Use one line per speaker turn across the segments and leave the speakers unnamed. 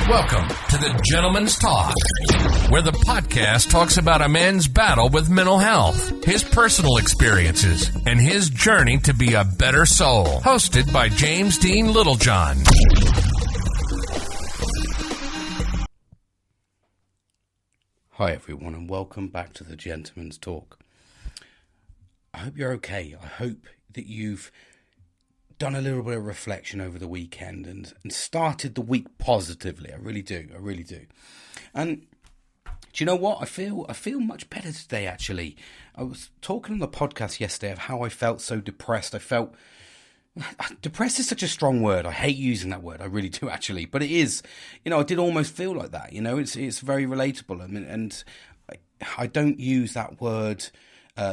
Welcome to the Gentleman's Talk, where the podcast talks about a man's battle with mental health, his personal experiences, and his journey to be a better soul. Hosted by James Dean Littlejohn.
Hi everyone, and welcome back to the Gentleman's Talk. I hope you're okay. I hope that you've done a little bit of reflection over the weekend and started the week positively. I really do. And do you know what? I feel much better today, actually. I was talking on the podcast yesterday of how I felt so depressed. Depressed is such a strong word. I hate using that word. I really do, actually. But it is, I did almost feel like that. It's very relatable. And I don't use that word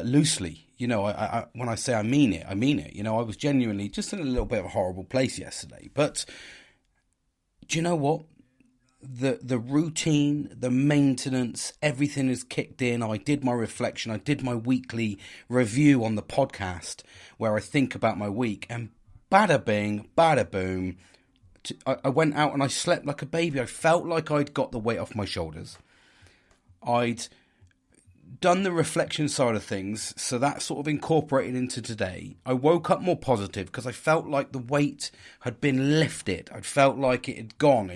loosely. I when I say I mean it, I mean it. I was genuinely just in a little bit of a horrible place yesterday. But do you know what? The routine, the maintenance, everything is kicked in. I did my reflection. I did my weekly review on the podcast where I think about my week. And bada bing, bada boom, I went out and I slept like a baby. I felt like I'd got the weight off my shoulders. I'd done the reflection side of things, so that sort of incorporated into today. I woke up more positive because I felt like the weight had been lifted. I felt like it had gone.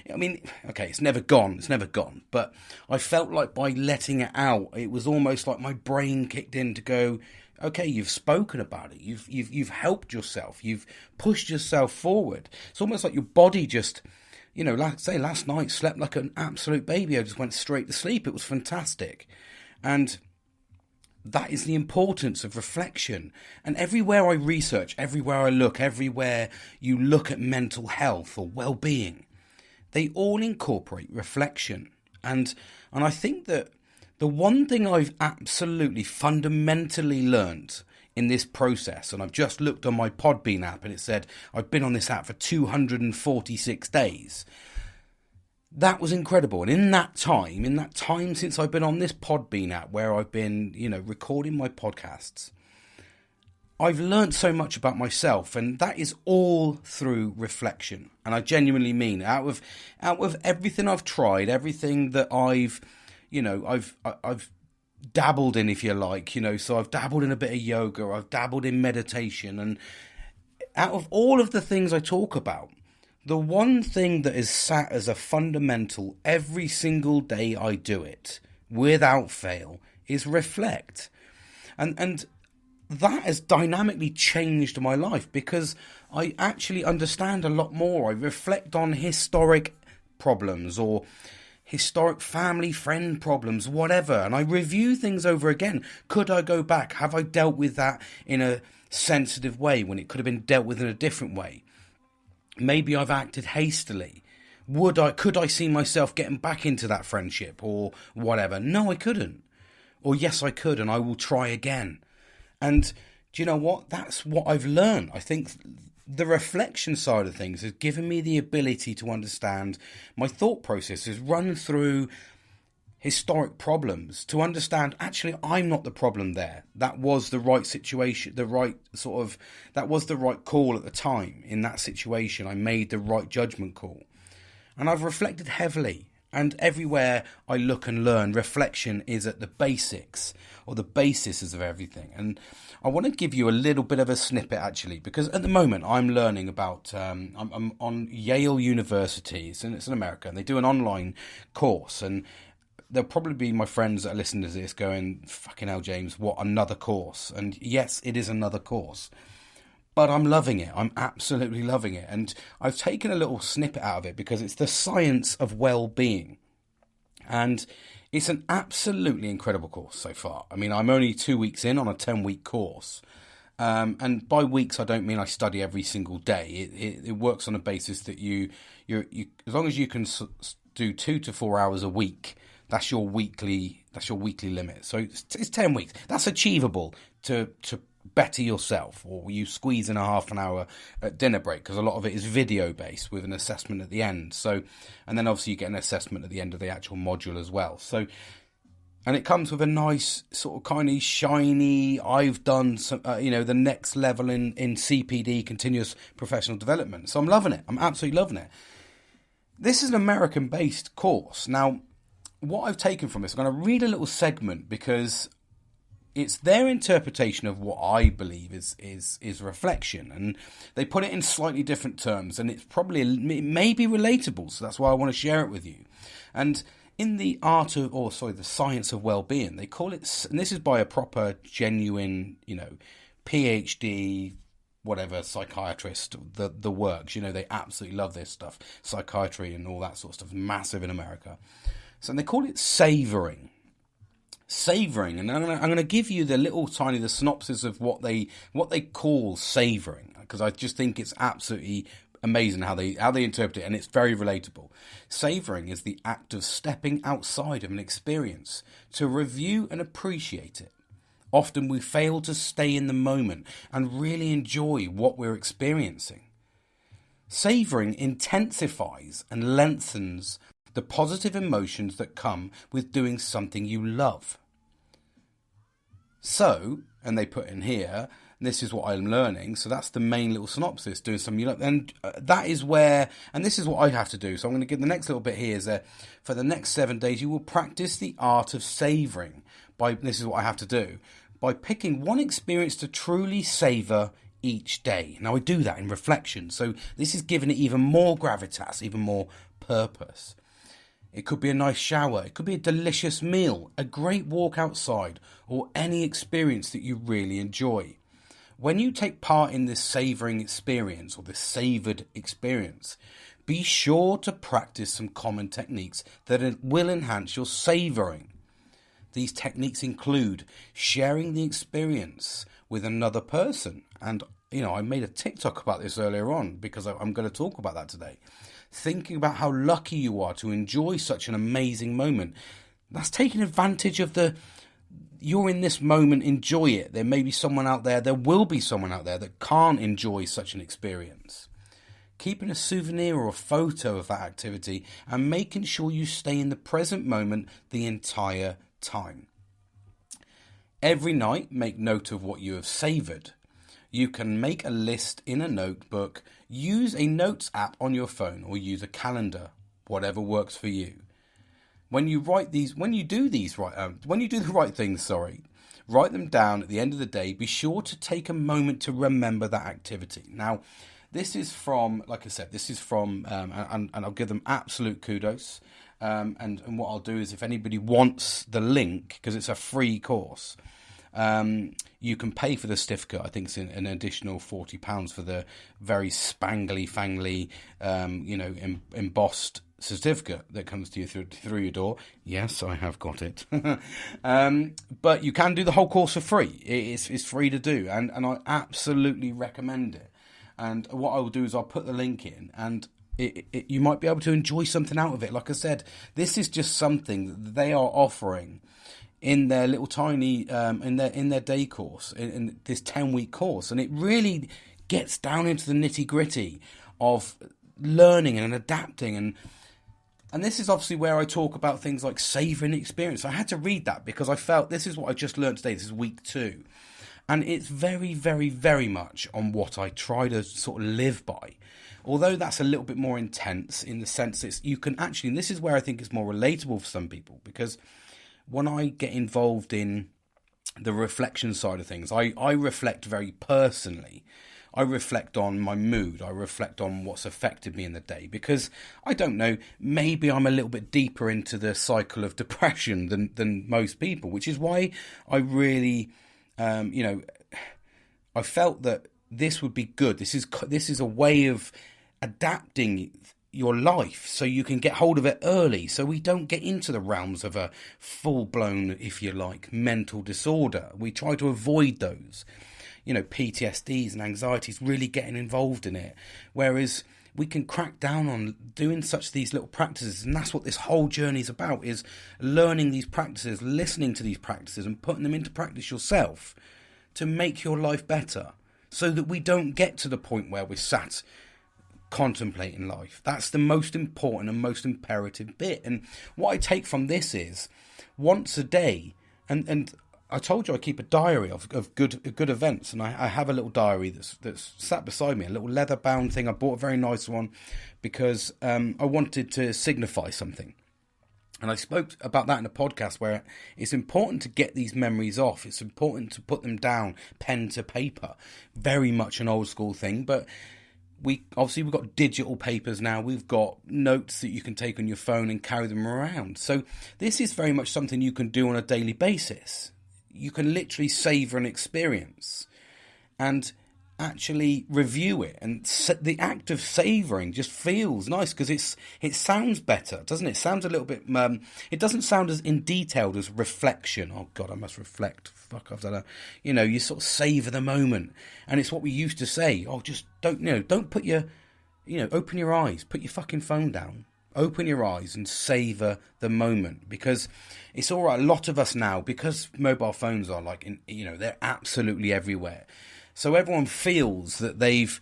It's never gone, but I felt like by letting it out, it was almost like my brain kicked in to go, okay, you've spoken about it. You've helped yourself. You've pushed yourself forward. It's almost like your body just, last night slept like an absolute baby. I just went straight to sleep. It was fantastic. And that is the importance of reflection. And everywhere I research, everywhere I look, everywhere you look at mental health or well-being, they all incorporate reflection. And I think that the one thing I've absolutely fundamentally learned in this process, and I've just looked on my Podbean app and it said I've been on this app for 246 days. That was incredible. And in that time since I've been on this Podbean app where I've been, recording my podcasts, I've learned so much about myself, and that is all through reflection. And I genuinely mean, out of everything I've tried, everything that I've dabbled in, if you like, so I've dabbled in a bit of yoga, I've dabbled in meditation, and out of all of the things I talk about, the one thing that is sat as a fundamental every single day I do it, without fail, is reflect. And that has dynamically changed my life because I actually understand a lot more. I reflect on historic problems or historic family, friend problems, whatever, and I review things over again. Could I go back? Have I dealt with that in a sensitive way when it could have been dealt with in a different way? Maybe I've acted hastily. Could I see myself getting back into that friendship or whatever? No, I couldn't. Or yes, I could, and I will try again. And do you know what? That's what I've learned. I think the reflection side of things has given me the ability to understand my thought processes, run through historic problems to understand, actually, I'm not the problem there. That was the right situation, that was the right call at the time in that situation. I made the right judgment call. And I've reflected heavily. And everywhere I look and learn, reflection is at the basics or the basis of everything. And I want to give you a little bit of a snippet, actually, because at the moment I'm learning about, I'm on Yale University, it's in America, and they do an online course. And there'll probably be my friends that are listening to this going, fucking hell, James, what, another course? And yes, it is another course. But I'm loving it. I'm absolutely loving it. And I've taken a little snippet out of it because it's the science of well-being. And it's an absolutely incredible course so far. I mean, I'm only 2 weeks in on a 10-week course. And by weeks, I don't mean I study every single day. It works on a basis that you as long as you can do 2 to 4 hours a week, that's your weekly limit. So it's 10 weeks. That's achievable to better yourself, or you squeeze in a half an hour at dinner break, because a lot of it is video based with an assessment at the end. So, and then obviously you get an assessment at the end of the actual module as well. So, and it comes with a nice sort of kind of shiny, I've done some, the next level in CPD, continuous professional development. So I'm loving it. I'm absolutely loving it. This is an American-based course. Now, what I've taken from this, I'm going to read a little segment because it's their interpretation of what I believe is reflection, and they put it in slightly different terms, and it may be relatable, so that's why I want to share it with you. And in the the science of well-being, they call it, and this is by a proper, genuine, PhD, whatever, psychiatrist, the works, they absolutely love this stuff, psychiatry and all that sort of stuff, massive in America. So they call it savouring. Savouring, and I'm going to give you the synopsis of what they call savouring, because I just think it's absolutely amazing how they interpret it, and it's very relatable. Savouring is the act of stepping outside of an experience to review and appreciate it. Often we fail to stay in the moment and really enjoy what we're experiencing. Savouring intensifies and lengthens the positive emotions that come with doing something you love. So, and they put in here, this is what I'm learning, so that's the main little synopsis, doing something you love, and that is where, and this is what I have to do, so I'm going to give the next little bit here, is that for the next 7 days you will practice the art of savouring, this is what I have to do, by picking one experience to truly savour each day. Now I do that in reflection, so this is giving it even more gravitas, even more purpose. It could be a nice shower, it could be a delicious meal, a great walk outside, or any experience that you really enjoy. When you take part in this savouring experience, or this savoured experience, be sure to practice some common techniques that will enhance your savouring. These techniques include sharing the experience with another person. And, I made a TikTok about this earlier on because I'm going to talk about that today. Thinking about how lucky you are to enjoy such an amazing moment. That's taking advantage of you're in this moment, enjoy it. There may be someone out there, there will be someone out there that can't enjoy such an experience. Keeping a souvenir or a photo of that activity and making sure you stay in the present moment the entire time. Every night, make note of what you have savoured. You can make a list in a notebook, use a notes app on your phone, or use a calendar, whatever works for you. When you do the right things, write them down at the end of the day. Be sure to take a moment to remember that activity. Now, this is from, like I said, and I'll give them absolute kudos. And what I'll do is, if anybody wants the link, because it's a free course, you can pay for the certificate. I think it's an additional £40 for the very spangly-fangly, embossed certificate that comes to you through your door. Yes, I have got it. But you can do the whole course for free. It's free to do, and I absolutely recommend it. And what I will do is I'll put the link in, and you might be able to enjoy something out of it. Like I said, this is just something that they are offering in their little tiny in their day course, in this 10-week course, and it really gets down into the nitty-gritty of learning and adapting, and this is obviously where I talk about things like savouring experience. I had to read that because I felt this is what I just learned today. This is week 2. And it's very, very, very much on what I try to sort of live by. Although that's a little bit more intense in the sense that you can actually, and this is where I think it's more relatable for some people, because when I get involved in the reflection side of things, I reflect very personally. I reflect on my mood. I reflect on what's affected me in the day, because I don't know, maybe I'm a little bit deeper into the cycle of depression than most people, which is why I really, I felt that this would be good. This is a way of adapting your life so you can get hold of it early, so we don't get into the realms of a full-blown, if you like, mental disorder. We try to avoid those. PTSDs and anxieties, really getting involved in it. Whereas we can crack down on doing these little practices, and that's what this whole journey is about, is learning these practices, listening to these practices and putting them into practice yourself to make your life better, so that we don't get to the point where we're sat contemplating life. That's the most important and most imperative bit. And what I take from this is once a day, and I told you I keep a diary of good events, and I have a little diary that's sat beside me, a little leather bound thing. I bought a very nice one because I wanted to signify something. And I spoke about that in a podcast where it's important to get these memories off. It's important to put them down, pen to paper. Very much an old school thing, but we've got digital papers now. We've got notes that you can take on your phone and carry them around. So this is very much something you can do on a daily basis. You can literally savor an experience and actually review it, and the act of savouring just feels nice because it sounds better, doesn't it? It sounds a little bit it doesn't sound as in detailed as reflection. Oh god, I must reflect. Fuck, I've done a, you sort of savour the moment, and it's what we used to say. Oh, just don't put your, open your eyes, put your fucking phone down, open your eyes and savour the moment, because it's all right. A lot of us now, because mobile phones are they're absolutely everywhere. So everyone feels that they've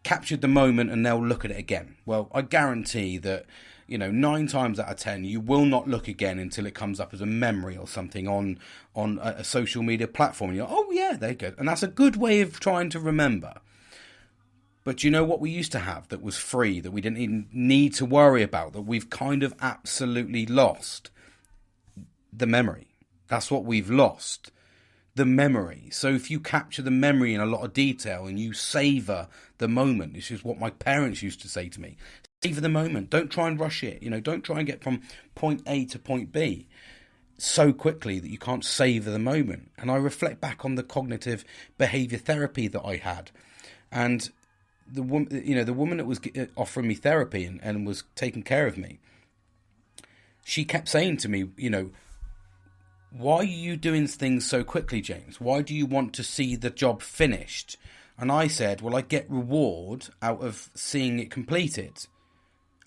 captured the moment and they'll look at it again. Well, I guarantee that, 9 times out of 10, you will not look again until it comes up as a memory or something on a social media platform. And you're, oh yeah, there you go. And that's a good way of trying to remember. But you know what we used to have that was free, that we didn't even need to worry about, that we've kind of absolutely lost? The memory. That's what we've lost. The memory. So if you capture the memory in a lot of detail and you savour the moment, this is what my parents used to say to me. Savour the moment. Don't try and rush it. Don't try and get from point A to point B so quickly that you can't savour the moment. And I reflect back on the cognitive behaviour therapy that I had. And the woman that was offering me therapy and was taking care of me, she kept saying to me, why are you doing things so quickly, James? Why do you want to see the job finished? And I said, well, I get reward out of seeing it completed.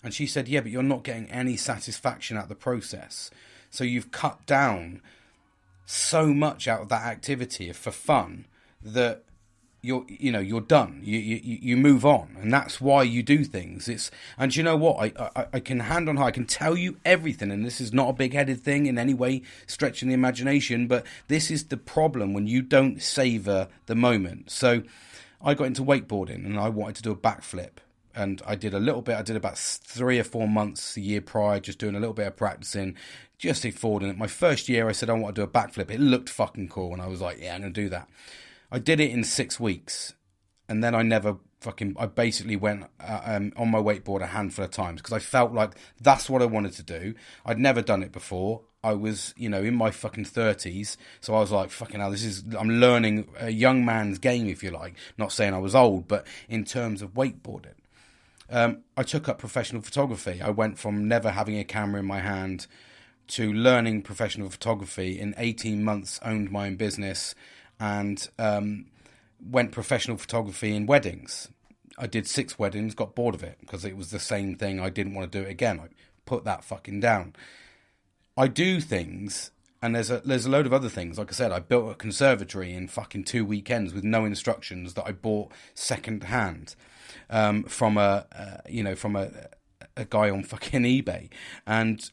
And she said, yeah, but you're not getting any satisfaction out of the process. So you've cut down so much out of that activity for fun that you're done. You move on, and that's why you do things. And you know what? I can hand on heart, I can tell you everything, and this is not a big-headed thing in any way, stretching the imagination, but this is the problem when you don't savour the moment. So I got into wakeboarding, and I wanted to do a backflip, and I did a little bit. I did about 3 or 4 months a year prior, just doing a little bit of practicing, just affording it. My first year, I said I want to do a backflip. It looked fucking cool, and I was like, yeah, I'm going to do that. I did it in 6 weeks, and then I basically went on my wakeboard a handful of times because I felt like that's what I wanted to do. I'd never done it before. I was, in my fucking 30s, so I was like, fucking hell, I'm learning a young man's game, if you like. Not saying I was old, but in terms of wakeboarding. I took up professional photography. I went from never having a camera in my hand to learning professional photography. In 18 months, owned my own business, and went professional photography in weddings. I did 6 weddings, got bored of it because it was the same thing. I didn't want to do it again. I put that fucking down. I do things, and there's a load of other things. Like I said, I built a conservatory in fucking 2 weekends with no instructions that I bought second hand from a guy on fucking eBay. And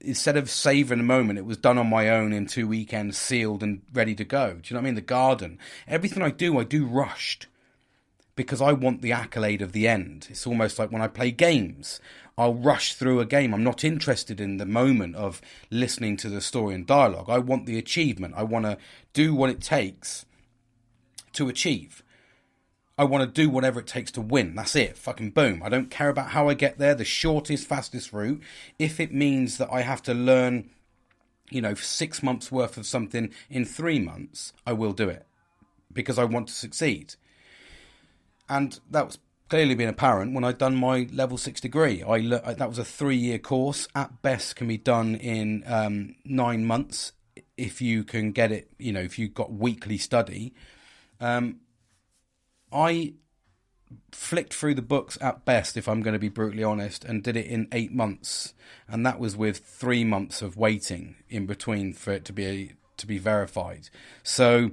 instead of savouring the moment, it was done on my own in 2 weekends, sealed and ready to go. Do you know what I mean? The garden. Everything I do rushed because I want the accolade of the end. It's almost like when I play games. I'll rush through a game. I'm not interested in the moment of listening to the story and dialogue. I want the achievement. I want to do what it takes to achieve. I want to do whatever it takes to win. That's it. Fucking boom. I don't care about how I get there. The shortest, fastest route. If it means that I have to learn, 6 months worth of something in 3 months, I will do it because I want to succeed. And that was clearly been apparent when I'd done my level 6 degree. That was a 3-year course. At best can be done in 9 months if you can get it, if you've got weekly study. I flicked through the books at best, if I'm going to be brutally honest, and did it in 8 months. And that was with 3 months of waiting in between for it to be verified. So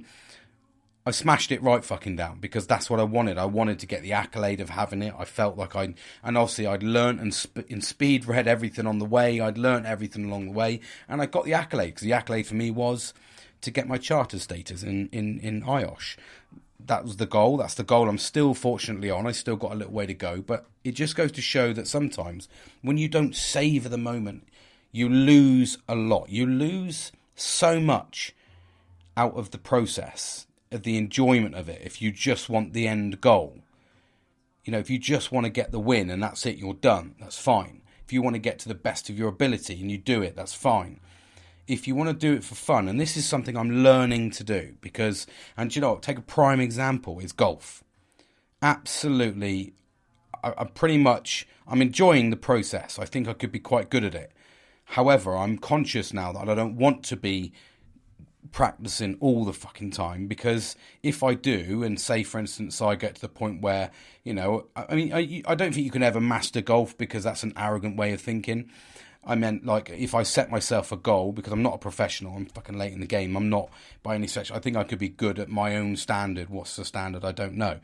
I smashed it right fucking down because that's what I wanted. I wanted to get the accolade of having it. I felt like and obviously I'd learnt and speed read everything on the way. I'd learnt everything along the way, and I got the accolade because the accolade for me was to get my charter status in IOSH. That was the goal. That's the goal I'm still fortunately on. I still got a little way to go. But it just goes to show that sometimes when you don't savour the moment, you lose a lot. You lose so much out of the process, of the enjoyment of it, if you just want the end goal. You know, if you just want to get the win and that's it, you're done, that's fine. If you want to get to the best of your ability and you do it, that's fine. If you want to do it for fun, and this is something I'm learning to do, because, and you know, take a prime example, is golf. Absolutely, I'm enjoying the process. I think I could be quite good at it. However, I'm conscious now that I don't want to be practicing all the fucking time, because if I do, and say for instance I get to the point where, you know, I mean, I don't think you can ever master golf, because that's an arrogant way of thinking. I meant, like, if I set myself a goal, because I'm not a professional, I'm fucking late in the game, I'm not by any stretch, I think I could be good at my own standard. What's the standard? I don't know.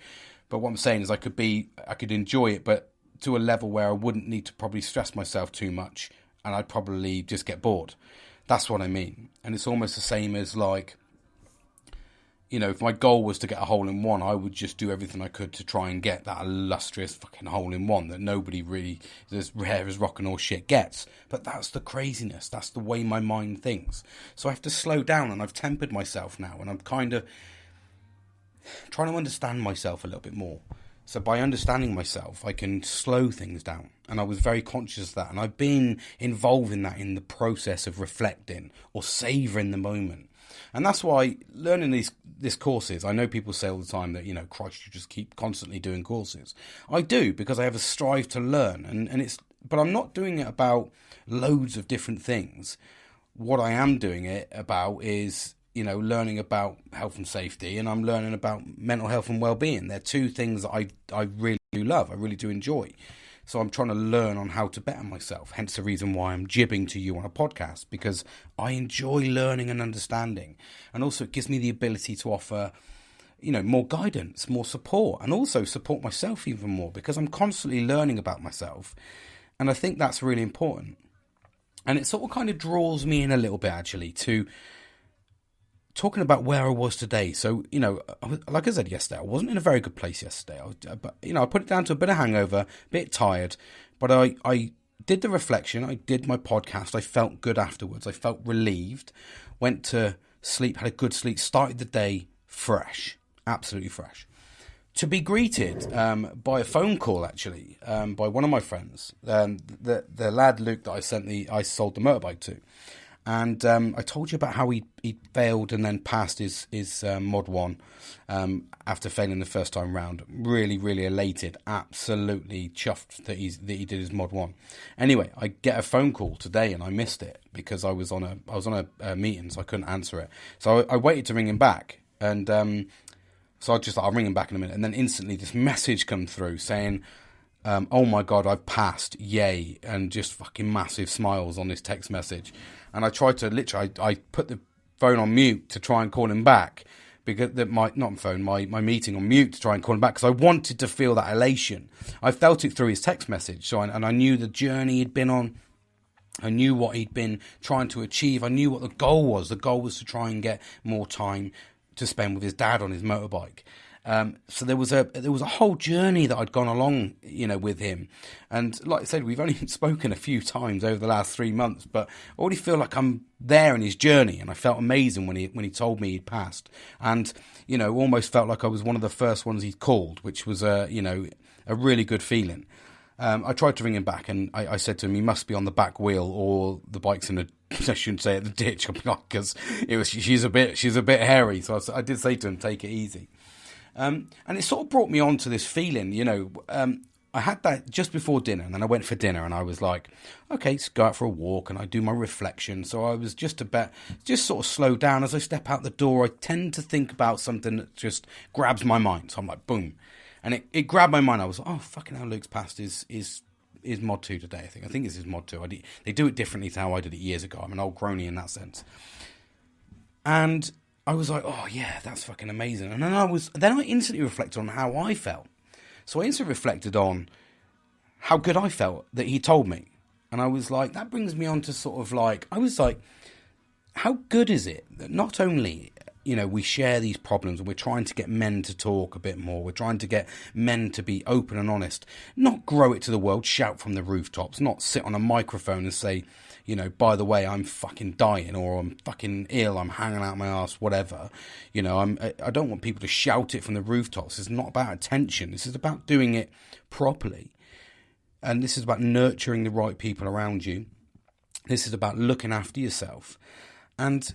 But what I'm saying is I could enjoy it, but to a level where I wouldn't need to probably stress myself too much, and I'd probably just get bored. That's what I mean. And it's almost the same as, like, you know, if my goal was to get a hole-in-one, I would just do everything I could to try and get that illustrious fucking hole-in-one that nobody really, as rare as rock and all shit, gets. But that's the craziness. That's the way my mind thinks. So I have to slow down, and I've tempered myself now, and I'm kind of trying to understand myself a little bit more. So by understanding myself, I can slow things down. And I was very conscious of that. And I've been involved in that in the process of reflecting or savouring the moment. And that's why learning these courses, I know people say all the time that, you know, Christ, you just keep constantly doing courses. I do, because I have a strive to learn. But I'm not doing it about loads of different things. What I am doing it about is, you know, learning about health and safety, and I'm learning about mental health and well-being. They're two things that I really do love. I really do enjoy. So I'm trying to learn on how to better myself. Hence the reason why I'm jibbing to you on a podcast, because I enjoy learning and understanding. And also it gives me the ability to offer, you know, more guidance, more support, and also support myself even more, because I'm constantly learning about myself. And I think that's really important. And it sort of kind of draws me in a little bit, actually, to talking about where I was today. So, you know, like I said yesterday, I wasn't in a very good place yesterday. But, you know, I put it down to a bit of hangover, a bit tired. But I did the reflection. I did my podcast. I felt good afterwards. I felt relieved. Went to sleep, had a good sleep, started the day fresh, absolutely fresh. To be greeted by a phone call, actually, by one of my friends, the lad Luke that I sold the motorbike to. And I told you about how he failed and then passed his Mod 1 after failing the first time round. Really, really elated. Absolutely chuffed that he did his Mod 1. Anyway, I get a phone call today and I missed it because I was on a meeting, so I couldn't answer it. So I waited to ring him back, and so I'll ring him back in a minute. And then instantly this message come through saying, oh my God, I've passed, yay, and just fucking massive smiles on this text message. And I tried to I put the phone on mute to try and call him back, because my meeting on mute to try and call him back, because I wanted to feel that elation. I felt it through his text message, and I knew the journey he'd been on. I knew what he'd been trying to achieve. I knew what the goal was. The goal was to try and get more time to spend with his dad on his motorbike. So there was a whole journey that I'd gone along, you know, with him. And like I said, we've only spoken a few times over the last 3 months, but I already feel like I'm there in his journey. And I felt amazing when he told me he'd passed, and, you know, almost felt like I was one of the first ones he'd called, which was a really good feeling. I tried to ring him back, and I said to him, he must be on the back wheel, or the bike's in a, I shouldn't say, at the ditch, because she's a bit hairy. So I did say to him, take it easy. And it sort of brought me on to this feeling, you know, I had that just before dinner, and then I went for dinner, and I was like, okay, let's go out for a walk, and I do my reflection. So I was just sort of slow down. As I step out the door, I tend to think about something that just grabs my mind. So I'm like, boom. And it grabbed my mind. I was like, oh, fucking hell, Luke's passed is Mod 2 today, I think it's his Mod 2. They do it differently to how I did it years ago. I'm an old crony in that sense. And I was like, oh yeah, that's fucking amazing. And then I instantly reflected on how I felt. So I instantly reflected on how good I felt that he told me. And I was like, that brings me on to sort of like, I was like, how good is it that not only, we share these problems and we're trying to get men to talk a bit more, we're trying to get men to be open and honest, not grow it to the world, shout from the rooftops, not sit on a microphone and say, by the way, I'm fucking dying, or I'm fucking ill, I'm hanging out my ass, whatever. I don't want people to shout it from the rooftops. It's not about attention. This is about doing it properly. And this is about nurturing the right people around you. This is about looking after yourself. And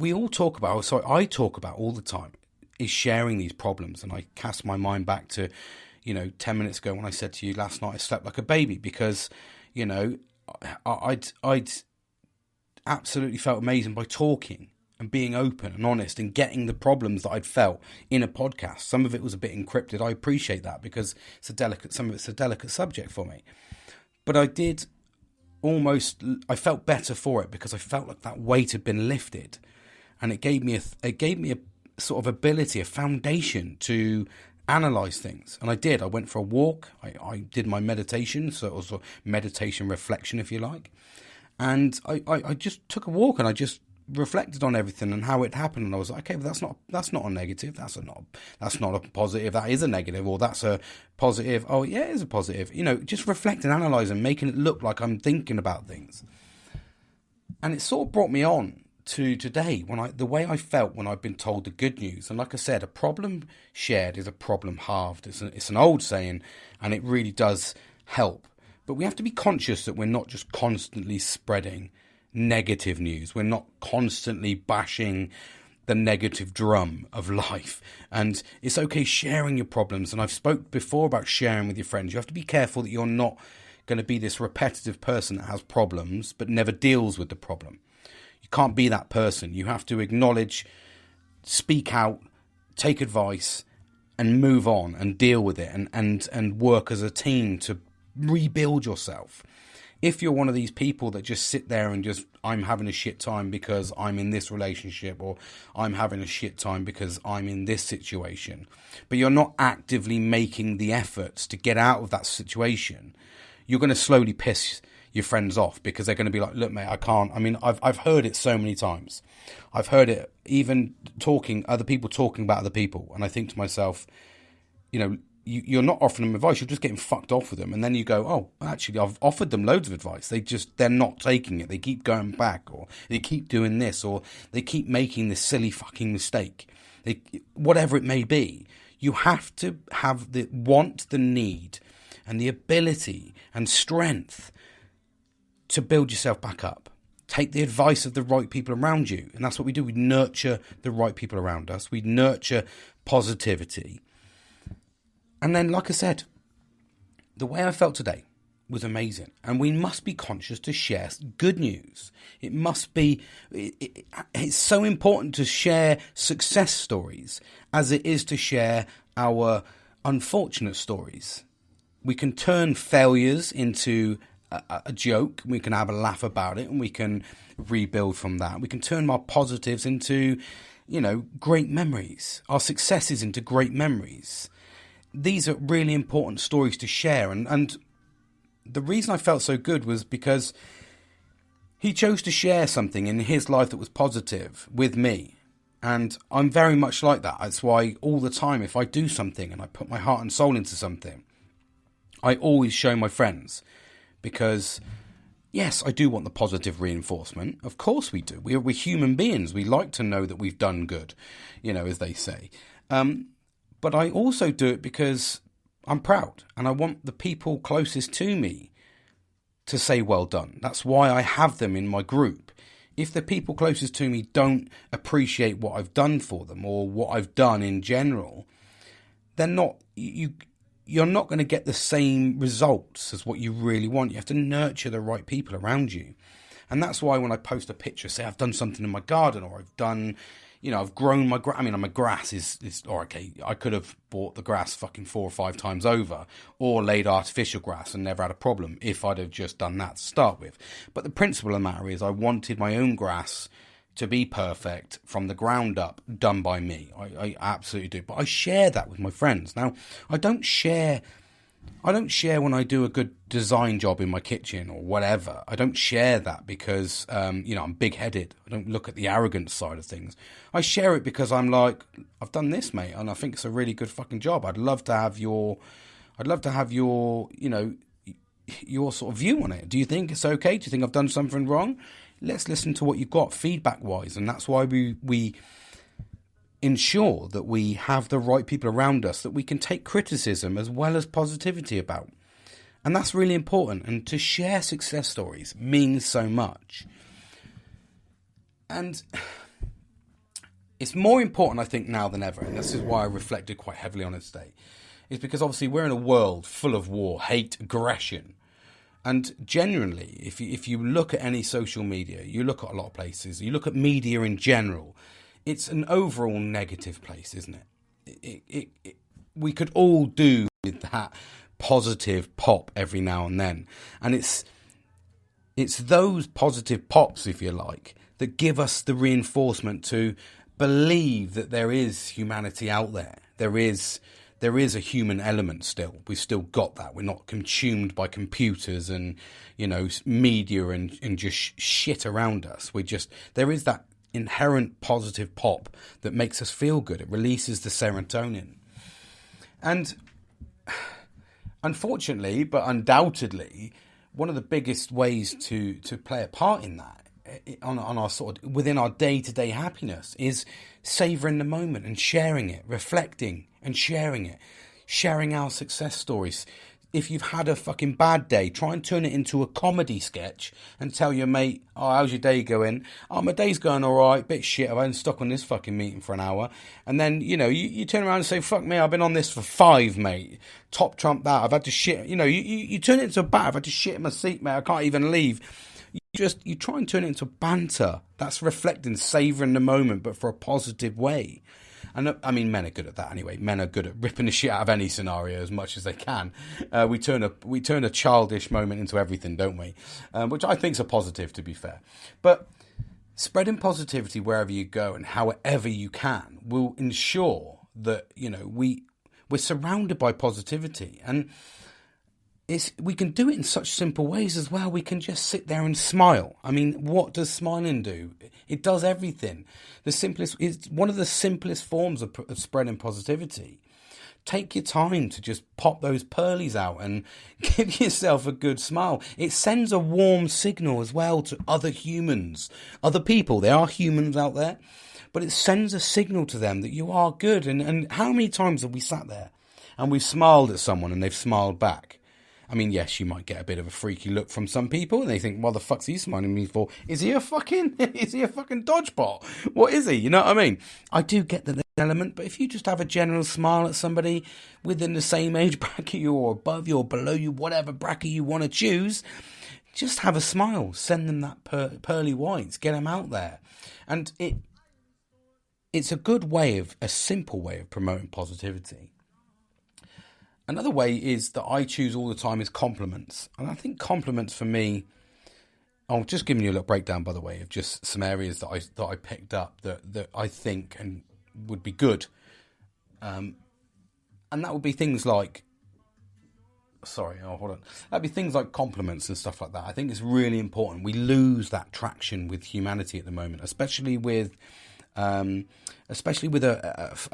we all talk about, I talk about all the time, is sharing these problems. And I cast my mind back to, 10 minutes ago when I said to you last night I slept like a baby, because, I'd absolutely felt amazing by talking and being open and honest and getting the problems that I'd felt in a podcast. Some of it was a bit encrypted. I appreciate that, because some of it's a delicate subject for me. But I felt better for it, because I felt like that weight had been lifted, and it gave me a sort of ability, a foundation to analyze things. And I did. I went for a walk. I did my meditation, so it was a meditation reflection, if you like. And I just took a walk and I just reflected on everything and how it happened. And I was like, okay, but that's not a negative. That's not a positive. That is a negative. Or that's a positive. Oh yeah, it is a positive. Just reflect and analyze and making it look like I'm thinking about things. And it sort of brought me on to today, the way I felt when I've been told the good news. And like I said, a problem shared is a problem halved. It's an old saying, and it really does help. But we have to be conscious that we're not just constantly spreading negative news. We're not constantly bashing the negative drum of life. And it's okay sharing your problems. And I've spoke before about sharing with your friends. You have to be careful that you're not going to be this repetitive person that has problems but never deals with the problem. You can't be that person. You have to acknowledge, speak out, take advice, and move on and deal with it, and work as a team to rebuild yourself. If you're one of these people that just sit there and just, I'm having a shit time because I'm in this relationship, or I'm having a shit time because I'm in this situation, but you're not actively making the efforts to get out of that situation, you're going to slowly piss your friends off, because they're going to be like, look mate, I can't. I mean, I've heard it so many times. I've heard it even other people talking about other people, and I think to myself, you're not offering them advice, you're just getting fucked off with them. And then you go, oh, actually I've offered them loads of advice, they're not taking it, they keep going back, or they keep doing this, or they keep making this silly fucking mistake, whatever it may be. You have to have the want, the need, and the ability and strength to build yourself back up. Take the advice of the right people around you. And that's what we do. We nurture the right people around us. We nurture positivity. And then, like I said, the way I felt today was amazing. And we must be conscious to share good news. It's so important to share success stories as it is to share our unfortunate stories. We can turn failures into a joke, we can have a laugh about it, and we can rebuild from that. We can turn our positives into, great memories, our successes into great memories. These are really important stories to share. And the reason I felt so good was because he chose to share something in his life that was positive with me. And I'm very much like that. That's why all the time, if I do something and I put my heart and soul into something, I always show my friends. Because, yes, I do want the positive reinforcement. Of course we do. We're human beings. We like to know that we've done good, as they say. But I also do it because I'm proud. And I want the people closest to me to say well done. That's why I have them in my group. If the people closest to me don't appreciate what I've done for them, or what I've done in general, they're not... You're not going to get the same results as what you really want. You have to nurture the right people around you. And that's why when I post a picture, say I've done something in my garden, or I've done, I've grown my grass. I mean, my grass is okay. I could have bought the grass fucking 4 or 5 times over, or laid artificial grass and never had a problem if I'd have just done that to start with. But the principle of the matter is I wanted my own grass to be perfect from the ground up, done by me. I absolutely do. But I share that with my friends. Now, I don't share I don't share when I do a good design job in my kitchen or whatever. I don't share that because, I'm big-headed. I don't look at the arrogant side of things. I share it because I'm like, I've done this, mate, and I think it's a really good fucking job. I'd love to have your, your sort of view on it. Do you think it's okay? Do you think I've done something wrong? Let's listen to what you've got feedback-wise, and that's why we ensure that we have the right people around us that we can take criticism as well as positivity about. And that's really important. And to share success stories means so much. And it's more important, I think, now than ever, and this is why I reflected quite heavily on it today, is because obviously we're in a world full of war, hate, aggression. And generally, if you look at any social media, you look at a lot of places, you look at media in general, it's an overall negative place, isn't it? We could all do with that positive pop every now and then. And it's those positive pops, if you like, that give us the reinforcement to believe that there is humanity out there. There is a human element still. We've still got that. We're not consumed by computers and, media and just shit around us. There is that inherent positive pop that makes us feel good. It releases the serotonin. And unfortunately, but undoubtedly, one of the biggest ways to play a part in that, on our sort of within our day-to-day happiness, is savouring the moment and sharing it, reflecting and sharing it, sharing our success stories. If you've had a fucking bad day, try and turn it into a comedy sketch and tell your mate, oh, how's your day going? Oh, my day's going all right, bit shit, I've been stuck on this fucking meeting for an hour. And then, you turn around and say, fuck me, I've been on this for 5, mate. Top trump that, I've had to shit. You turn it into a bat, I've had to shit in my seat, mate, I can't even leave. You try and turn it into banter. That's reflecting, savouring the moment, but for a positive way. And I mean, men are good at that anyway. Men are good at ripping the shit out of any scenario as much as they can. We turn a childish moment into everything, don't we? Which I think is a positive, to be fair. But spreading positivity wherever you go and however you can will ensure that we're surrounded by positivity. And we can do it in such simple ways as well. We can just sit there and smile. I mean, what does smiling do? It does everything. It's one of the simplest forms of spreading positivity. Take your time to just pop those pearlies out and give yourself a good smile. It sends a warm signal as well to other humans, other people. There are humans out there, but it sends a signal to them that you are good. And how many times have we sat there and we've smiled at someone and they've smiled back? I mean, yes, you might get a bit of a freaky look from some people, and they think, "What the fuck's he smiling at me for? Is he a fucking dodgebot? What is he?" You know what I mean? I do get the element, but if you just have a general smile at somebody within the same age bracket you, or above you, or below you, whatever bracket you want to choose, just have a smile. Send them that pearly whites. Get them out there, and it's a simple way of promoting positivity. Another way is that I choose all the time is compliments. And I think compliments for me, I'm just giving you a little breakdown, by the way, of just some areas that I picked up that I think and would be good. And that would be things like, that'd be things like compliments and stuff like that. I think it's really important. We lose that traction with humanity at the moment, especially with a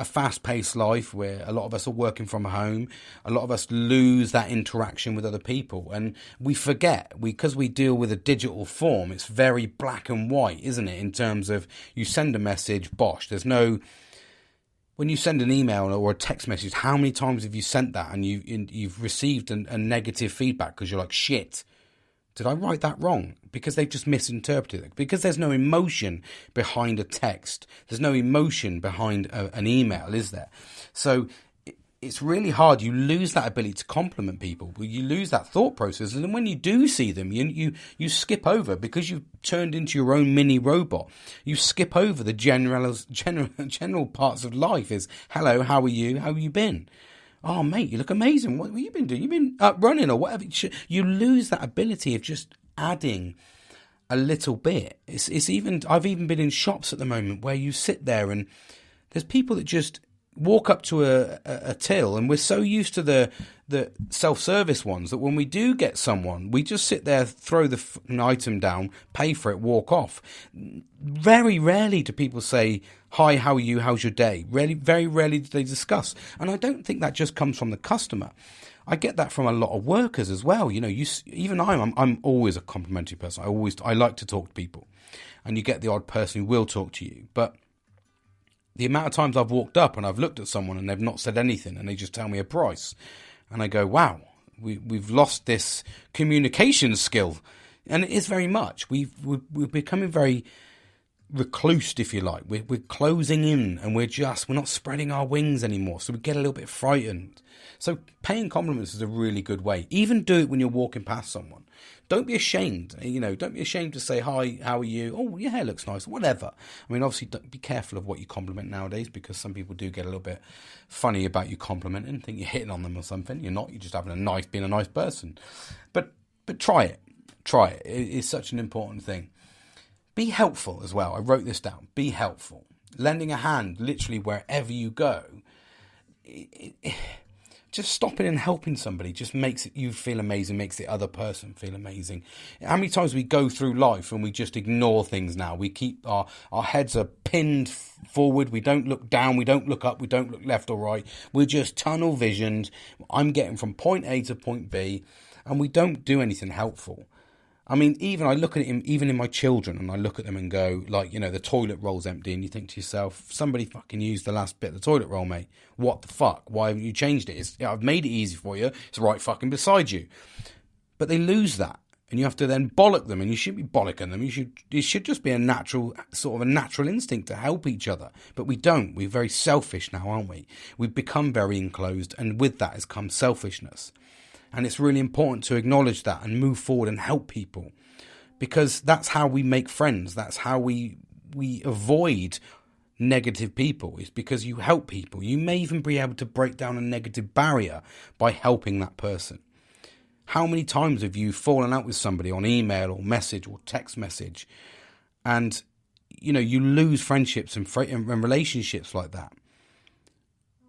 fast-paced life where a lot of us are working from home. A lot of us lose that interaction with other people, and we forget, because we deal with a digital form, it's very black and white, isn't it, in terms of you send a message, bosh, when you send an email or a text message, how many times have you sent that and you've received a negative feedback because you're like, shit, did I write that wrong? Because they've just misinterpreted it. Because there's no emotion behind a text. There's no emotion behind an email, is there? So it's really hard. You lose that ability to compliment people. You lose that thought process. And then when you do see them, you skip over, because you've turned into your own mini robot. You skip over the general parts of life. Is, hello, how are you? How have you been? Oh, mate, you look amazing. What have you been doing? You've been running or whatever. You lose that ability of just adding a little bit. I've even been in shops at the moment where you sit there and there's people that just walk up to a till, and we're so used to the the self-service ones, that when we do get someone, we just sit there, throw the item down, pay for it, walk off. Very rarely do people say, hi, how are you, how's your day? Very rarely do they discuss. And I don't think that just comes from the customer. I get that from a lot of workers as well. Even I'm always a complimentary person. I like to talk to people, and you get the odd person who will talk to you. But the amount of times I've walked up and I've looked at someone and they've not said anything and they just tell me a price, and I go, wow, we've lost this communication skill, and it is very much. We're becoming very reclused, if you like. We're closing in, and we're not spreading our wings anymore, so we get a little bit frightened. So paying compliments is a really good way. Even do it when you're walking past someone. Don't be ashamed. Don't be ashamed to say, hi, how are you? Oh, your hair looks nice. Whatever. I mean, obviously, be careful of what you compliment nowadays, because some people do get a little bit funny about you complimenting, think you're hitting on them or something. You're not. You're just being a nice person. But try it. Try it. It's such an important thing. Be helpful as well. I wrote this down. Be helpful. Lending a hand literally wherever you go. Just stopping and helping somebody just makes you feel amazing, makes the other person feel amazing. How many times we go through life and we just ignore things now? We keep our heads are pinned forward. We don't look down. We don't look up. We don't look left or right. We're just tunnel visioned. I'm getting from point A to point B, and we don't do anything helpful. I mean, even I look at it, even in my children, and I look at them and go, the toilet roll's empty, and you think to yourself, somebody fucking used the last bit of the toilet roll, mate. What the fuck? Why haven't you changed it? I've made it easy for you. It's right fucking beside you. But they lose that, and you have to then bollock them, and you shouldn't be bollocking them. It should just be a natural instinct to help each other. But we don't. We're very selfish now, aren't we? We've become very enclosed, and with that has come selfishness. And it's really important to acknowledge that and move forward and help people, because that's how we make friends. That's how we avoid negative people, is because you help people. You may even be able to break down a negative barrier by helping that person. How many times have you fallen out with somebody on email or message or text message, and you lose friendships and relationships like that?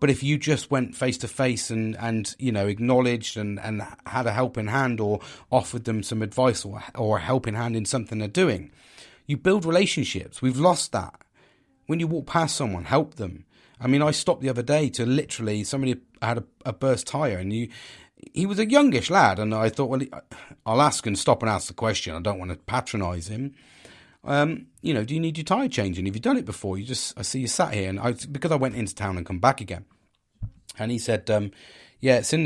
But if you just went face to face and acknowledged and had a helping hand, or offered them some advice or a helping hand in something they're doing, you build relationships. We've lost that. When you walk past someone, help them. I mean, I stopped the other day to literally, somebody had a burst tyre, and he was a youngish lad, and I thought, well, I'll ask and stop and ask the question. I don't want to patronise him. Do you need your tyre changing? Have you done it before? I see you sat here, and because I went into town and come back again, and he said, yeah, it's in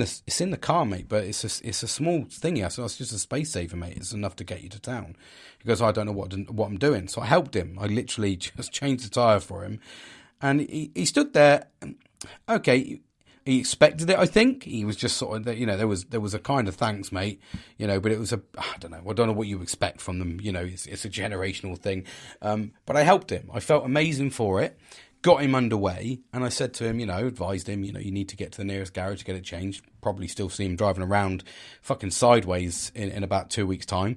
the car, mate, but it's a small thing here, so it's just a space saver, mate. It's enough to get you to town. He goes, I don't know what I'm doing, so I helped him. I literally just changed the tyre for him, and he stood there. Okay. He expected it, I think. He was just sort of, there was a kind of thanks, mate, but it was I don't know what you expect from them. It's a generational thing. But I helped him. I felt amazing for it. Got him underway, and I said to him, advised him, you need to get to the nearest garage to get it changed. Probably still see him driving around fucking sideways in about 2 weeks' time,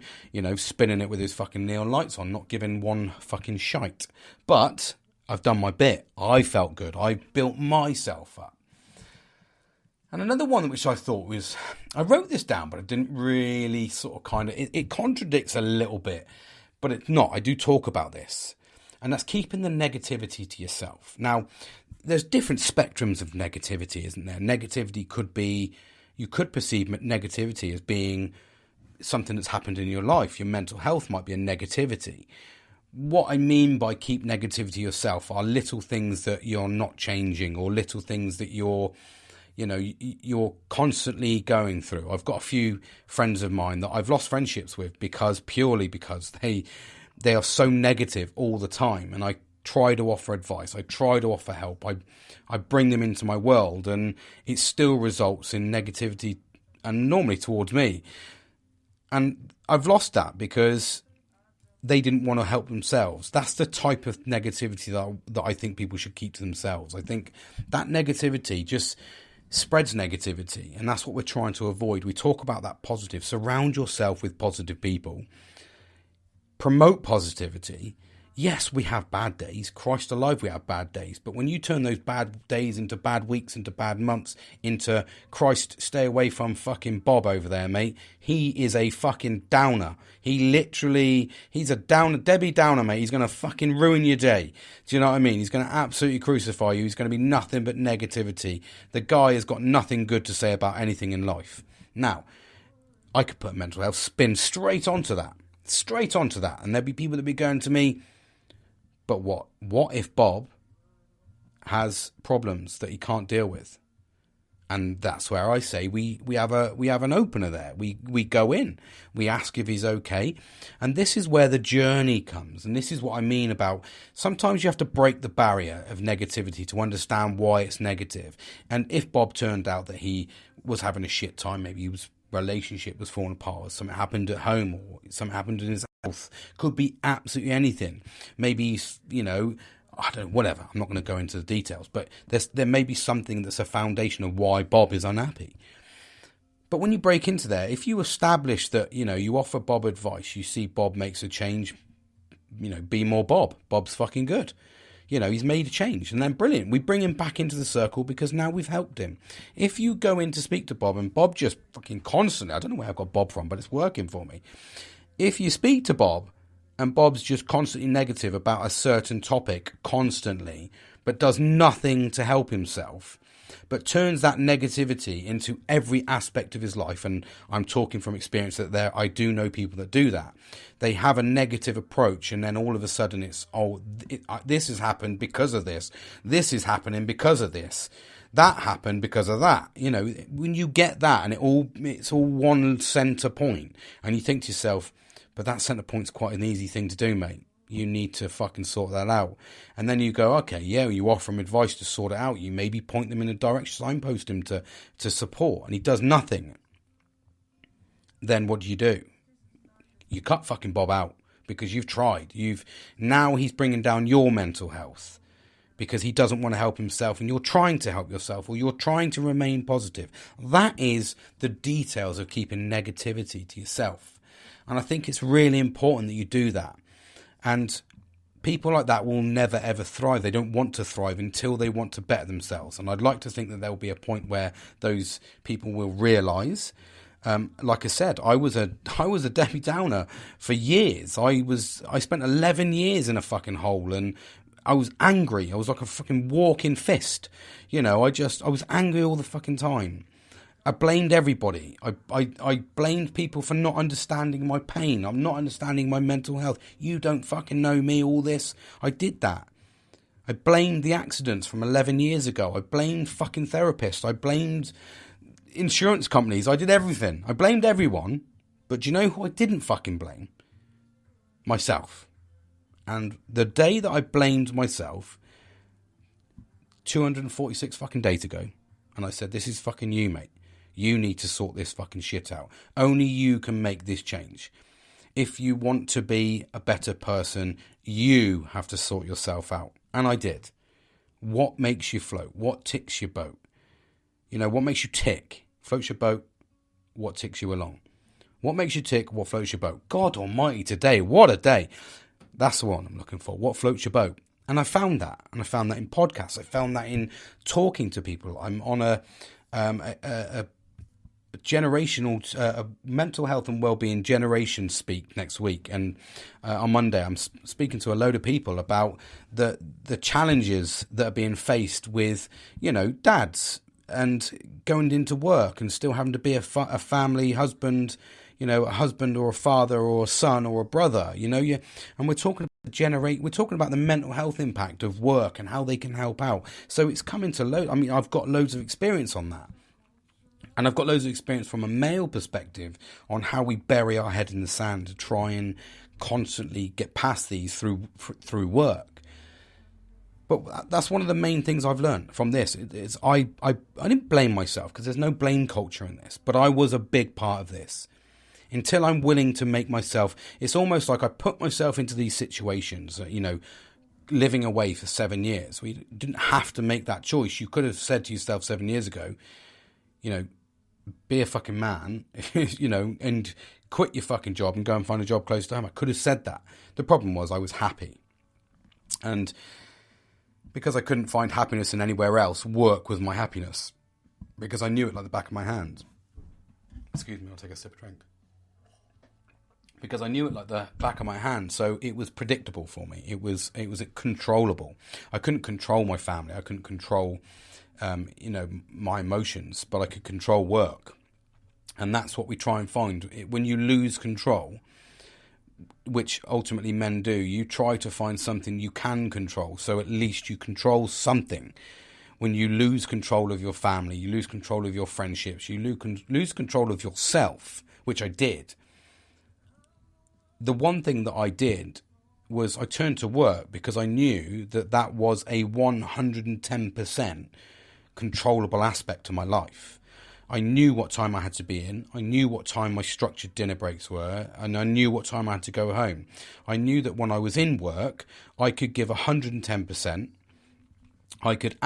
spinning it with his fucking neon lights on, not giving one fucking shite. But I've done my bit. I felt good. I built myself up. And another one which I thought was, I wrote this down, but I didn't really it contradicts a little bit, but it's not. I do talk about this, and that's keeping the negativity to yourself. Now, there's different spectrums of negativity, isn't there? Negativity could be, you could perceive negativity as being something that's happened in your life. Your mental health might be a negativity. What I mean by keep negativity yourself are little things that you're not changing, or little things that you're constantly going through. I've got a few friends of mine that I've lost friendships with purely because they are so negative all the time. And I try to offer advice. I try to offer help. I bring them into my world, and it still results in negativity, and normally towards me. And I've lost that because they didn't want to help themselves. That's the type of negativity that I think people should keep to themselves. I think that negativity just spreads negativity, and that's what we're trying to avoid. We talk about that positive. Surround yourself with positive people. Promote positivity. Yes, we have bad days. Christ alive, we have bad days. But when you turn those bad days into bad weeks, into bad months, into Christ, stay away from fucking Bob over there, mate. He is a fucking downer. He's a downer, Debbie Downer, mate. He's going to fucking ruin your day. Do you know what I mean? He's going to absolutely crucify you. He's going to be nothing but negativity. The guy has got nothing good to say about anything in life. Now, I could put a mental health spin straight onto that. And there'd be people that be going to me, but what if Bob has problems that he can't deal with? And that's where I say we have an opener there. We go in, we ask if he's okay, and this is where the journey comes. And this is what I mean about sometimes you have to break the barrier of negativity to understand why it's negative. And if Bob turned out that he was having a shit time, maybe his relationship was falling apart, or something happened at home, or something happened in his health, could be absolutely anything. Maybe, you know, I don't know, whatever. I'm not going to go into the details, but there may be something that's a foundation of why Bob is unhappy. But when you break into there, if you establish that, you know, you offer Bob advice, you see Bob makes a change, you know, be more Bob. Bob's fucking good. You know, he's made a change, and then brilliant. We bring him back into the circle because now we've helped him. If you go in to speak to Bob and Bob just fucking constantly, I don't know where I've got Bob from, but it's working for me. If you speak to Bob and Bob's just constantly negative about a certain topic constantly, but does nothing to help himself, but turns that negativity into every aspect of his life, and I'm talking from experience that I do know people that do that. They have a negative approach, and then all of a sudden it's, this has happened because of this. This is happening because of this. That happened because of that. You know, when you get that and it's all one centre point, and you think to yourself, but that centre point's quite an easy thing to do, mate. You need to fucking sort that out. And then you go, okay, yeah, you offer him advice to sort it out. You maybe point them in a direction, signpost him to support, and he does nothing. Then what do? You cut fucking Bob out because you've tried. Now he's bringing down your mental health because he doesn't want to help himself, and you're trying to help yourself, or you're trying to remain positive. That is the details of keeping negativity to yourself. And I think it's really important that you do that. And people like that will never, ever thrive. They don't want to thrive until they want to better themselves. And I'd like to think that there will be a point where those people will realise. Like I said, I was a Debbie Downer for years. I spent 11 years in a fucking hole, and I was angry. I was like a fucking walking fist. You know, I was angry all the fucking time. I blamed everybody. I blamed people for not understanding my pain. I'm not understanding my mental health. You don't fucking know me, all this. I did that. I blamed the accidents from 11 years ago. I blamed fucking therapists. I blamed insurance companies. I did everything. I blamed everyone. But do you know who I didn't fucking blame? Myself. And the day that I blamed myself, 246 fucking days ago, and I said, this is fucking you, mate. You need to sort this fucking shit out. Only you can make this change. If you want to be a better person, you have to sort yourself out. And I did. What makes you float? What ticks your boat? You know, what makes you tick? Floats your boat. What ticks you along? What makes you tick? What floats your boat? God almighty, today, what a day. That's the one I'm looking for. What floats your boat? And I found that. And I found that in podcasts. I found that in talking to people. I'm on a generational mental health and well-being generation speak next week, and on Monday I'm speaking to a load of people about the challenges that are being faced with, you know, dads and going into work and still having to be a family husband, you know, a husband or a father or a son or a brother, you know. And we're talking about the mental health impact of work and how they can help out. So it's coming to I mean, I've got loads of experience on that. And I've got loads of experience from a male perspective on how we bury our head in the sand to try and constantly get past these through work. But that's one of the main things I've learned from this. I didn't blame myself because there's no blame culture in this, but I was a big part of this. Until I'm willing to make myself, it's almost like I put myself into these situations, you know, living away for 7 years. We didn't have to make that choice. You could have said to yourself 7 years ago, you know, be a fucking man, you know, and quit your fucking job and go and find a job close to home. I could have said that. The problem was I was happy. And because I couldn't find happiness in anywhere else, work was my happiness. Because I knew it like the back of my hand. Excuse me, I'll take a sip of drink. Because I knew it like the back of my hand, so it was predictable for me. It was controllable. I couldn't control my family. I couldn't control, my emotions, but I could control work. And that's what we try and find. When you lose control, which ultimately men do, you try to find something you can control, so at least you control something. When you lose control of your family, you lose control of your friendships, you lose control of yourself, which I did. The one thing that I did was I turned to work because I knew that was a 110% controllable aspect of my life. I knew what time I had to be in. I knew what time my structured dinner breaks were, and I knew what time I had to go home. I knew that when I was in work, I could give 110%. I could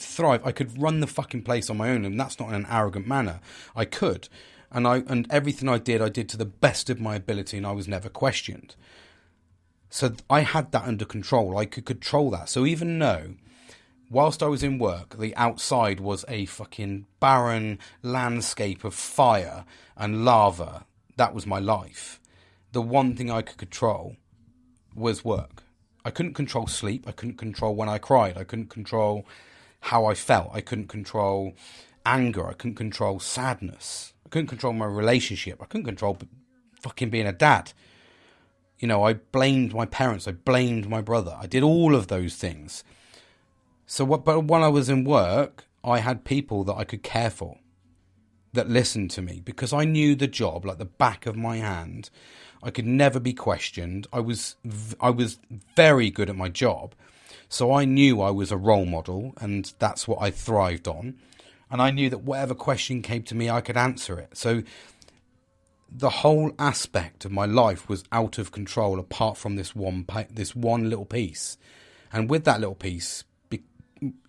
thrive. I could run the fucking place on my own, and that's not in an arrogant manner. I could. And everything I did to the best of my ability, and I was never questioned. So I had that under control. I could control that. So even though, whilst I was in work, the outside was a fucking barren landscape of fire and lava, that was my life. The one thing I could control was work. I couldn't control sleep. I couldn't control when I cried. I couldn't control how I felt. I couldn't control anger. I couldn't control sadness. I couldn't control my relationship. I couldn't control fucking being a dad. I blamed my parents. I blamed my brother. I did all of those things. But when I was in work, I had people that I could care for, that listened to me, because I knew the job like the back of my hand. I could never be questioned. I was very good at my job. So I knew I was a role model, and that's what I thrived on. And I knew that whatever question came to me, I could answer it. So the whole aspect of my life was out of control, apart from this one little piece. And with that little piece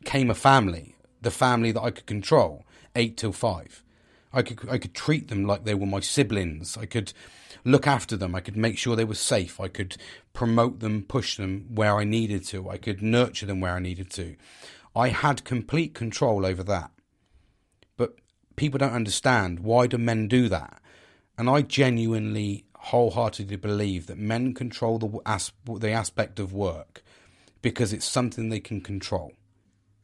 came a family, the family that I could control, 8 till 5. I could treat them like they were my siblings. I could look after them. I could make sure they were safe. I could promote them, push them where I needed to. I could nurture them where I needed to. I had complete control over that. But people don't understand, why do men do that? And I genuinely, wholeheartedly believe that men control the aspect of work because it's something they can control.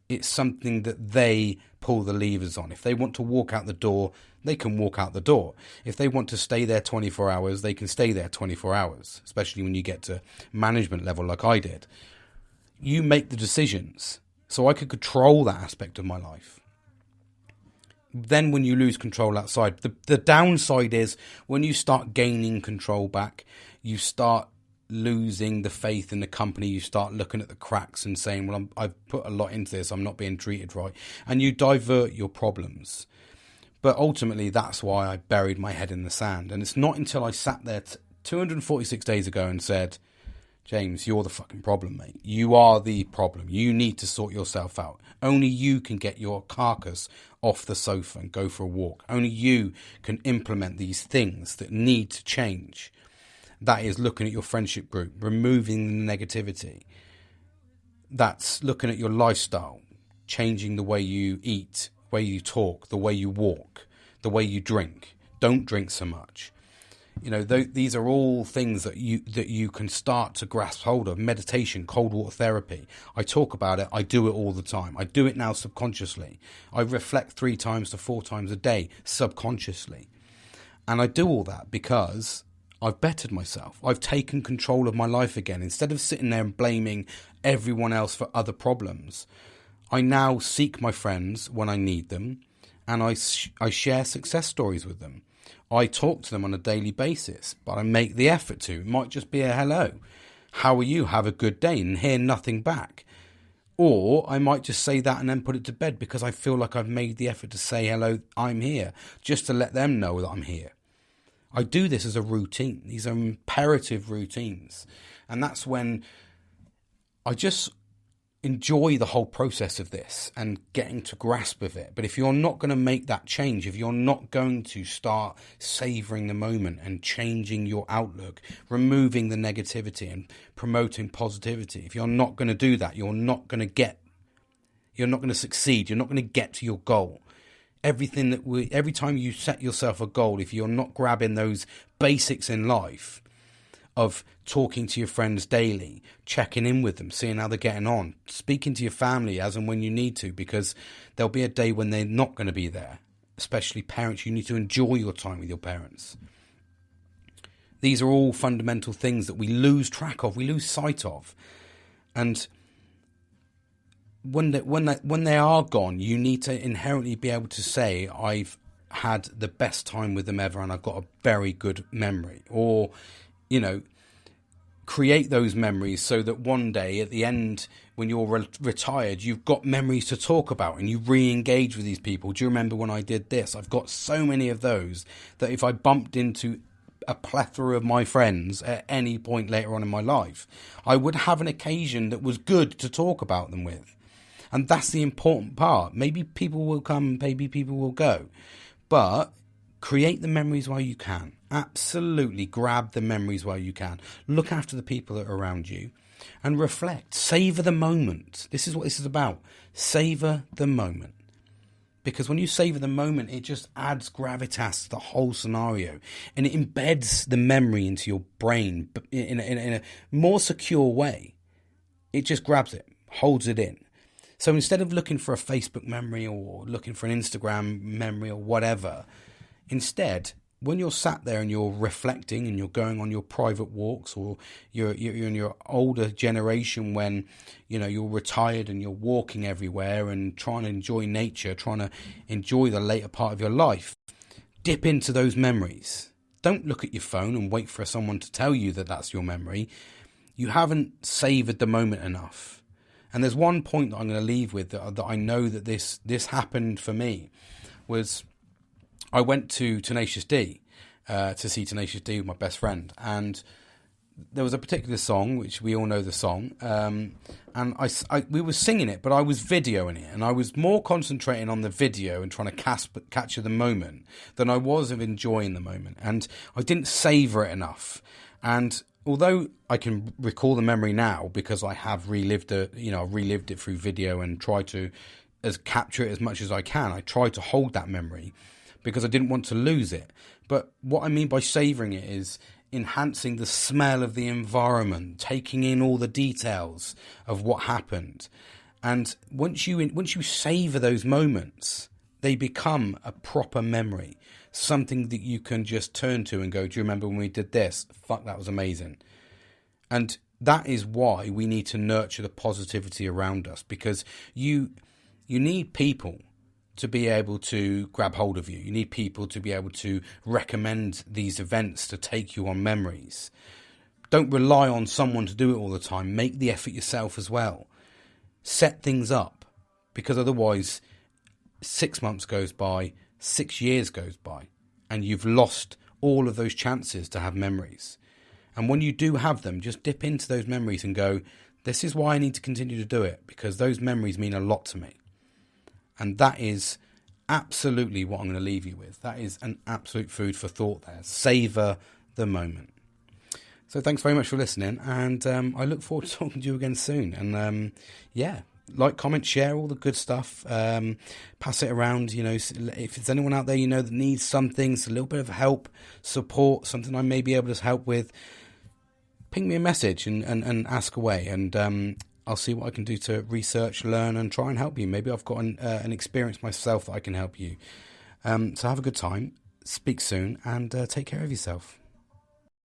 It's something that they pull the levers on. If they want to walk out the door, they can walk out the door. If they want to stay there 24 hours, they can stay there 24 hours, especially when you get to management level like I did. You make the decisions. So I could control that aspect of my life. Then when you lose control outside, the downside is when you start gaining control back, you start losing the faith in the company. You start looking at the cracks and saying, well, I've put a lot into this, I'm not being treated right. And you divert your problems. But ultimately, that's why I buried my head in the sand. And it's not until I sat there 246 days ago and said, James, you're the fucking problem, mate. You are the problem. You need to sort yourself out. Only you can get your carcass off the sofa and go for a walk. Only you can implement these things that need to change. That is looking at your friendship group, removing the negativity. That's looking at your lifestyle, changing the way you eat, the way you talk, the way you walk, the way you drink. Don't drink so much. These are all things that you can start to grasp hold of. Meditation, cold water therapy. I talk about it. I do it all the time. I do it now subconsciously. I reflect 3 times to 4 times a day subconsciously. And I do all that because I've bettered myself. I've taken control of my life again. Instead of sitting there and blaming everyone else for other problems, I now seek my friends when I need them, and I share success stories with them. I talk to them on a daily basis, but I make the effort to. It might just be a hello. How are you? Have a good day, and hear nothing back. Or I might just say that and then put it to bed because I feel like I've made the effort to say hello, I'm here, just to let them know that I'm here. I do this as a routine. These are imperative routines. And that's when I just enjoy the whole process of this and getting to grasp of it. But if you're not going to make that change, if you're not going to start savoring the moment and changing your outlook, removing the negativity and promoting positivity, if you're not going to do that, you're not going to succeed. You're not going to get to your goal. Every time you set yourself a goal, if you're not grabbing those basics in life of talking to your friends daily, checking in with them, seeing how they're getting on, speaking to your family as and when you need to, because there'll be a day when they're not going to be there. Especially parents, you need to enjoy your time with your parents. These are all fundamental things that we lose track of, we lose sight of. And when they are gone, you need to inherently be able to say, I've had the best time with them ever and I've got a very good memory. Or, create those memories so that one day at the end, when you're retired, you've got memories to talk about and you re-engage with these people. Do you remember when I did this? I've got so many of those that if I bumped into a plethora of my friends at any point later on in my life, I would have an occasion that was good to talk about them with. And that's the important part. Maybe people will come, maybe people will go. But create the memories while you can. Absolutely grab the memories while you can. Look after the people that are around you and reflect. Savour the moment. This is what this is about. Savour the moment. Because when you savour the moment, it just adds gravitas to the whole scenario. And it embeds the memory into your brain in a more secure way. It just grabs it, holds it in. So instead of looking for a Facebook memory or looking for an Instagram memory or whatever, instead, when you're sat there and you're reflecting and you're going on your private walks, or you're in your older generation when you're retired and you're walking everywhere and trying to enjoy nature, trying to enjoy the later part of your life, dip into those memories. Don't look at your phone and wait for someone to tell you that that's your memory. You haven't savoured the moment enough. And there's one point that I'm going to leave with that I know that this happened for me, was I went to Tenacious D to see Tenacious D with my best friend, and there was a particular song, which we all know the song, and we were singing it, but I was videoing it, and I was more concentrating on the video and trying to capture the moment than I was of enjoying the moment, and I didn't savour it enough. And although I can recall the memory now because I have relived it, I've relived it through video and tried to capture it as much as I can. I tried to hold that memory because I didn't want to lose it. But what I mean by savouring it is enhancing the smell of the environment, taking in all the details of what happened. And once you savour those moments, they become a proper memory, something that you can just turn to and go, do you remember when we did this? Fuck, that was amazing. And that is why we need to nurture the positivity around us, because you need people to be able to grab hold of you. You need people to be able to recommend these events to take you on memories. Don't rely on someone to do it all the time. Make the effort yourself as well. Set things up, because otherwise 6 months goes by, 6 years goes by, and you've lost all of those chances to have memories. And when you do have them, just dip into those memories and go, this is why I need to continue to do it, because those memories mean a lot to me. And that is absolutely what I'm going to leave you with. That is an absolute food for thought there. Savour the moment. So thanks very much for listening, and I look forward to talking to you again soon. And like, comment, share all the good stuff. Pass it around. If there's anyone out there that needs something, it's a little bit of help, support, something I may be able to help with, ping me a message and ask away. And I'll see what I can do to research, learn, and try and help you. Maybe I've got an experience myself that I can help you. So have a good time. Speak soon, and take care of yourself.